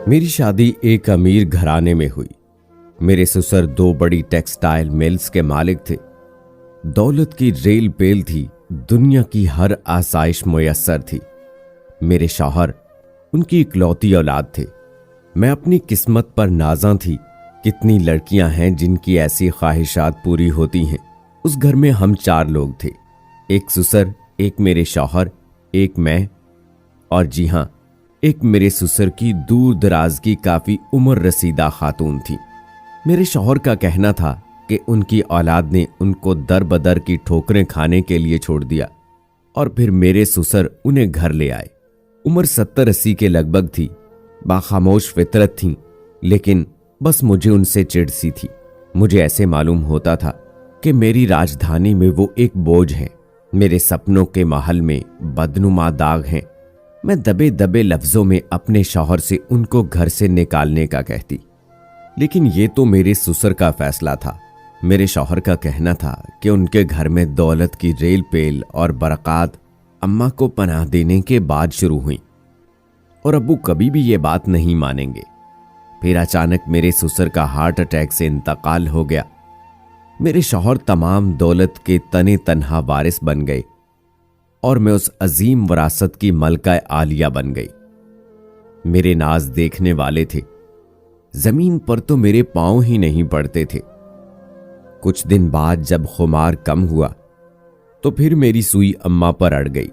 मेरी शादी एक अमीर घराने में हुई। मेरे ससुर 2 बड़ी टेक्सटाइल मिल्स के मालिक थे। दौलत की रेल पेल थी, दुनिया की हर आसाइश मुयस्सर थी। मेरे शौहर उनकी इकलौती औलाद थे। मैं अपनी किस्मत पर नाज़ां थी। कितनी लड़कियां हैं जिनकी ऐसी ख्वाहिशात पूरी होती हैं। उस घर में हम 4 लोग थे, एक ससुर, एक मेरे शौहर, एक मैं, और जी हां, एक मेरे ससुर की दूर दराज की काफी उम्र रसीदा खातून थी। मेरे शौहर का कहना था कि उनकी औलाद ने उनको दर बदर की ठोकरें खाने के लिए छोड़ दिया और फिर मेरे ससुर उन्हें घर ले आए। उम्र 70-80 के लगभग थी, बाखामोश फितरत थी, लेकिन बस मुझे उनसे चिढ़ सी थी। मुझे ऐसे मालूम होता था कि मेरी राजधानी में वो एक बोझ है, मेरे सपनों के महल में बदनुमा दाग हैं। मैं दबे दबे लफ्जों में अपने शौहर से उनको घर से निकालने का कहती, लेकिन ये तो मेरे ससुर का फैसला था। मेरे शौहर का कहना था कि उनके घर में दौलत की रेल पेल और बरक़ात अम्मा को पनाह देने के बाद शुरू हुई और अब्बू कभी भी ये बात नहीं मानेंगे। फिर अचानक मेरे ससुर का हार्ट अटैक से इंतकाल हो गया। मेरे शौहर तमाम दौलत के तने तन्हा वारिस बन गए और मैं उस अजीम विरासत की मलका आलिया बन गई। मेरे नाज देखने वाले थे, जमीन पर तो मेरे पांव ही नहीं पड़ते थे। कुछ दिन बाद जब खुमार कम हुआ तो फिर मेरी सुई अम्मा पर अड़ गई।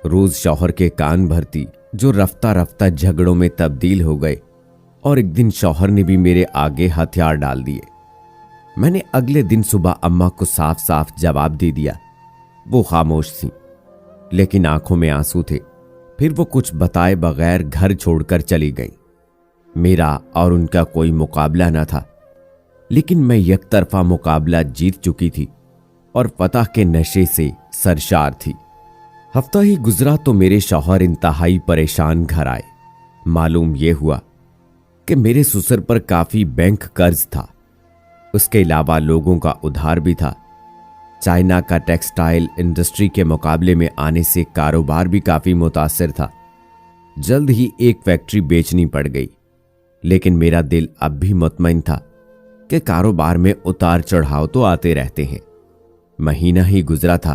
रोज शौहर के कान भरती, जो रफ्ता रफ्ता झगड़ों में तब्दील हो गए, और एक दिन शौहर ने भी मेरे आगे हथियार डाल दिए। मैंने अगले दिन सुबह अम्मा को साफ साफ जवाब दे दिया। वो खामोश थी, लेकिन आंखों में आंसू थे। फिर वो कुछ बताए बगैर घर छोड़कर चली गई। मेरा और उनका कोई मुकाबला न था, लेकिन मैं यकतरफा मुकाबला जीत चुकी थी और फतह के नशे से सरशार थी। हफ्ता ही गुजरा तो मेरे शौहर इंतहाई परेशान घर आए। मालूम यह हुआ कि मेरे ससुर पर काफी बैंक कर्ज था। उसके अलावा लोगों का उधार भी था। चाइना का टेक्सटाइल इंडस्ट्री के मुकाबले में आने से कारोबार भी काफी मुतासिर था। जल्द ही एक फैक्ट्री बेचनी पड़ गई, लेकिन मेरा दिल अब भी मुतमईन था कि कारोबार में उतार चढ़ाव तो आते रहते हैं। महीना ही गुजरा था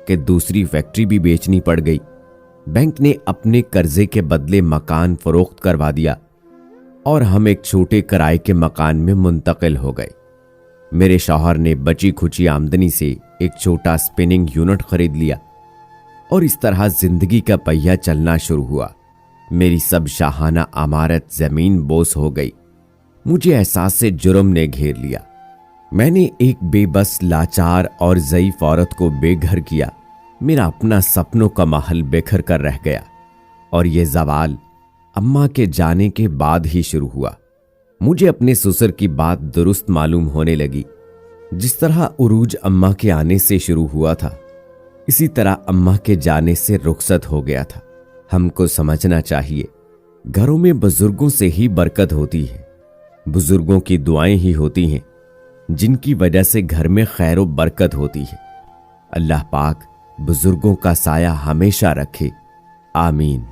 कि दूसरी फैक्ट्री भी बेचनी पड़ गई। बैंक ने अपने कर्जे के बदले मकान फरोख्त करवा दिया और हम एक छोटे किराए के मकान में मुंतकिल हो गए। मेरे शौहर ने बची खुची आमदनी से एक छोटा स्पिनिंग यूनिट खरीद लिया और इस तरह जिंदगी का पहिया चलना शुरू हुआ। मेरी सब शाहाना अमारत जमीन बोस हो गई। मुझे एहसास से जुर्म ने घेर लिया। मैंने एक बेबस, लाचार और ज़ईफ औरत को बेघर किया। मेरा अपना सपनों का महल बेखर कर रह गया और ये ज़वाल अम्मा के जाने के बाद ही शुरू हुआ। मुझे अपने ससुर की बात दुरुस्त मालूम होने लगी। जिस तरह उरूज अम्मा के आने से शुरू हुआ था, इसी तरह अम्मा के जाने से रुखसत हो गया था। हमको समझना चाहिए, घरों में बुजुर्गों से ही बरकत होती है। बुजुर्गों की दुआएं ही होती हैं जिनकी वजह से घर में खैर व बरकत होती है। अल्लाह पाक बुजुर्गों का साया हमेशा रखे। आमीन।